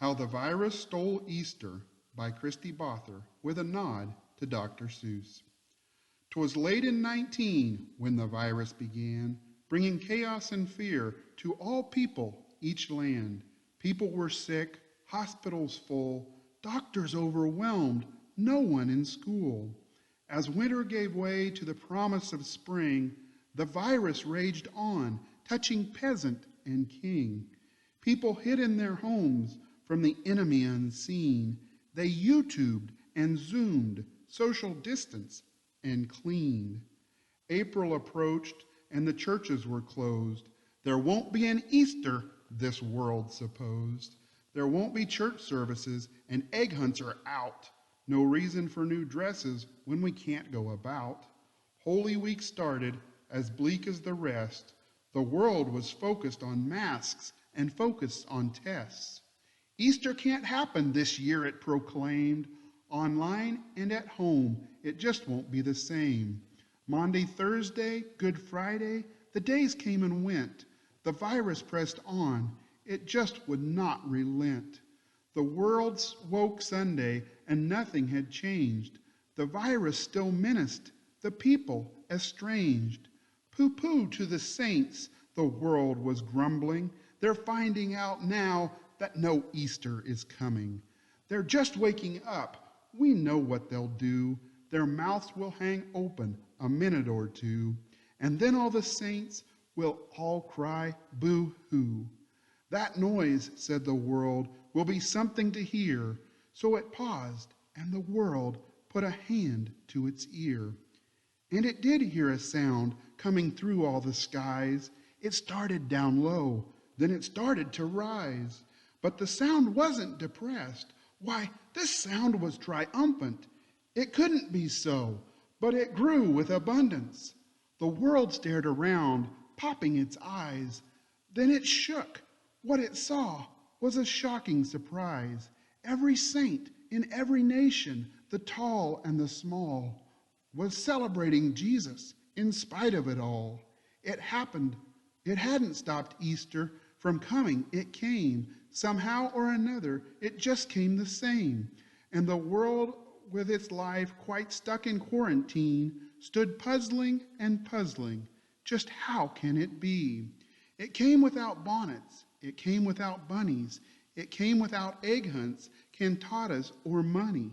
How the Virus Stole Easter by Kristi Bothur with a nod to Dr. Seuss. 'Twas late in 19 when the virus began, bringing chaos and fear to all people, each land. People were sick, hospitals full, doctors overwhelmed, no one in school. As winter gave way to the promise of spring, the virus raged on, touching peasant and king. People hid in their homes from the enemy unseen. They YouTubed and Zoomed, social distance, and cleaned. April approached and the churches were closed. There won't be an Easter, this world supposed. There won't be church services and egg hunts are out. No reason for new dresses when we can't go about. Holy Week started as bleak as the rest. The world was focused on masks and focused on tests. Easter can't happen this year, it proclaimed. Online and at home, it just won't be the same. Maundy, Thursday, Good Friday, the days came and went. The virus pressed on. It just would not relent. The world woke Sunday and nothing had changed. The virus still menaced, the people estranged. Pooh-pooh to the saints, the world was grumbling. They're finding out now that no Easter is coming. They're just waking up. We know what they'll do. Their mouths will hang open a minute or two, and then all the saints will all cry boo-hoo. That noise, said the world, will be something to hear. So it paused, and the world put a hand to its ear. And it did hear a sound coming through all the skies. It started down low, then it started to rise. But the sound wasn't depressed. Why, this sound was triumphant. It couldn't be so, but it grew with abundance. The world stared around, popping its eyes. Then it shook. What it saw was a shocking surprise. Every saint in every nation, the tall and the small, was celebrating Jesus in spite of it all. It happened. It hadn't stopped Easter from coming. It came. Somehow or another, it just came the same. And the world, with its life quite stuck in quarantine, stood puzzling and puzzling. Just how can it be? It came without bonnets. It came without bunnies. It came without egg hunts, cantatas, or money.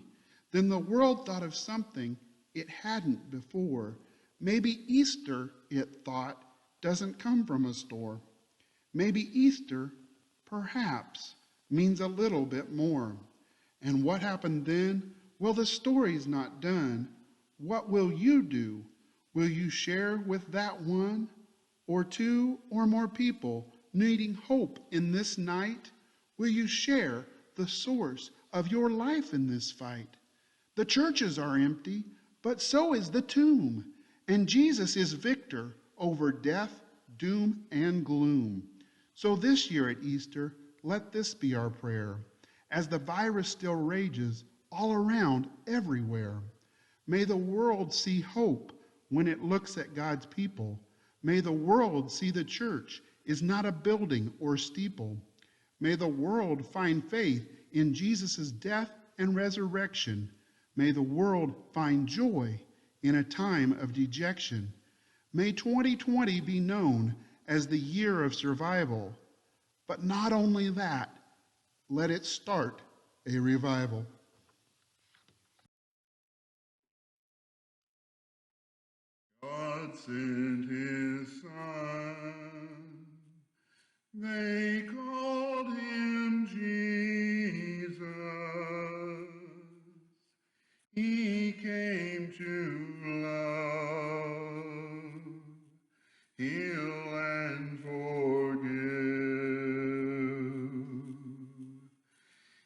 Then the world thought of something it hadn't before. Maybe Easter, it thought, doesn't come from a store. Maybe Easter, perhaps, means a little bit more. And what happened then? Well, the story's not done. What will you do? Will you share with that one or two or more people needing hope in this night? Will you share the source of your life in this fight? The churches are empty, but so is the tomb. And Jesus is victor over death, doom, and gloom. So this year at Easter, let this be our prayer. As the virus still rages all around everywhere, may the world see hope when it looks at God's people. May the world see the church is not a building or steeple. May the world find faith in Jesus' death and resurrection. May the world find joy in a time of dejection. May 2020 be known as the year of survival. But not only that, let it start a revival. God sent his Son. They called him Jesus. He came to love, heal, and forgive.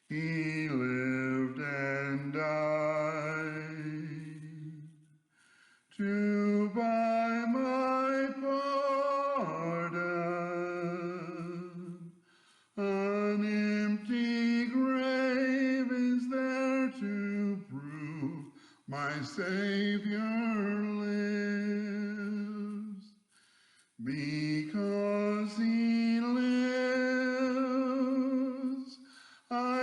He lived and died to buy my pardon. An empty grave is there to prove my Savior lives. Because he lives, I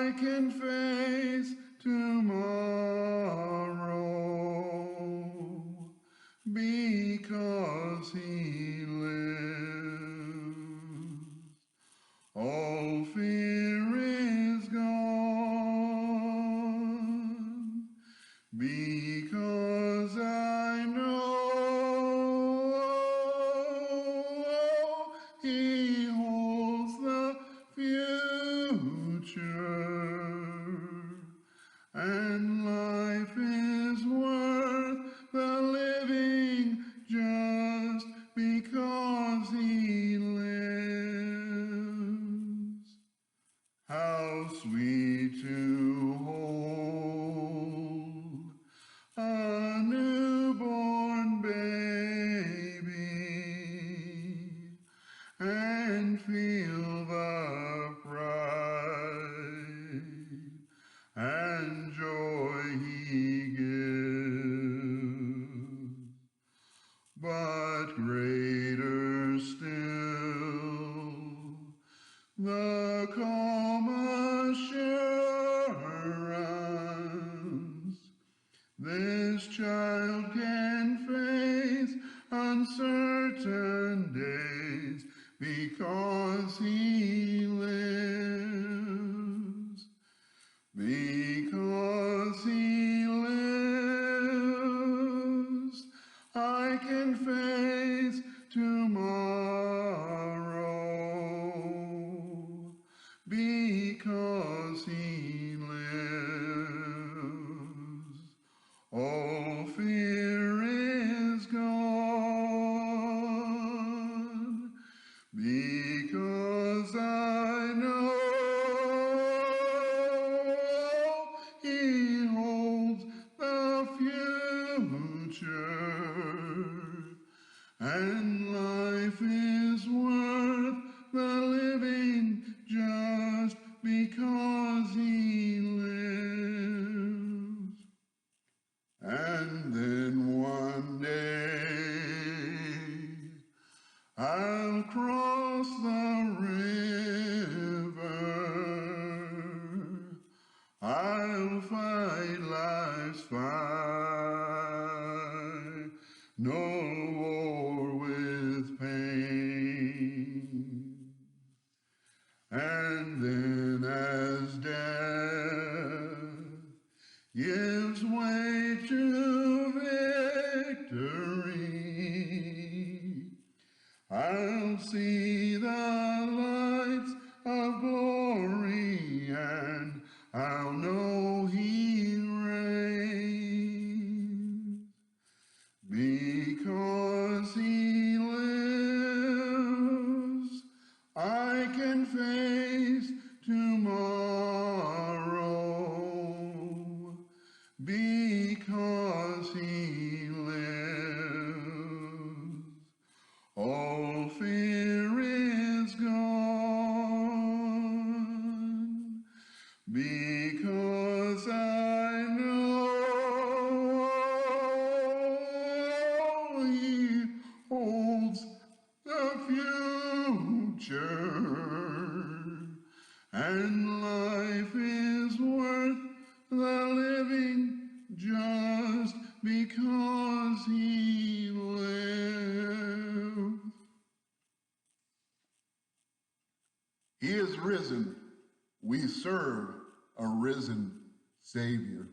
child can face uncertain days because he lives. Because he lives, I can face tomorrow. Because he lives, all fear is gone. Because I know he holds the future, and life is worth the living just because he lives. And then one day I'll cross the river. I'll fight life's fight, no war with pain. And then as death gives way to victory, I'll see the lights of glory, and I'll know he reigns. Because he lives, I can face tomorrow. Because he lives, all fear is gone. Because I know he holds the future, and life is worth the living just because he lives. He is risen. We serve a risen Savior.